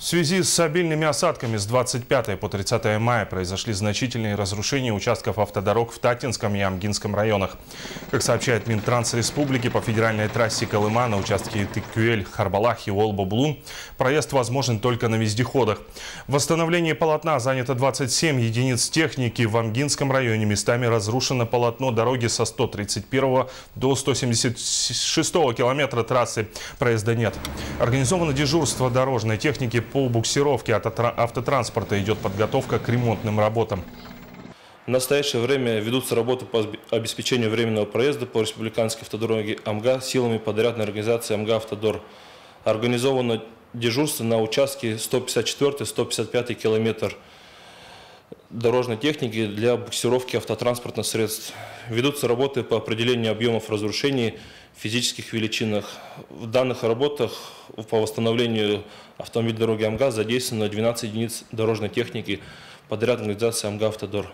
В связи с обильными осадками с 25 по 30 мая произошли значительные разрушения участков автодорог в Татинском и Амгинском районах. Как сообщает Минтранс Республики, по федеральной трассе Колыма на участке Тыккюэль-Харбалах и Олбо-Булун проезд возможен только на вездеходах. В восстановлении полотна занято 27 единиц техники. В Амгинском районе местами разрушено полотно дороги со 131 до 176 километра трассы. Проезда нет. Организовано дежурство дорожной техники по буксировке от автотранспорта, идет подготовка к ремонтным работам. В настоящее время ведутся работы по обеспечению временного проезда по республиканской автодороге АМГА силами подрядной организации АМГА-Автодор. Организовано дежурство на участке 154-155 километр дорожной техники для буксировки автотранспортных средств. Ведутся работы по определению объемов разрушений в физических величинах. В данных работах по восстановлению автомобильной дороги АМГА задействовано 12 единиц дорожной техники подрядной организации АМГА-Автодор.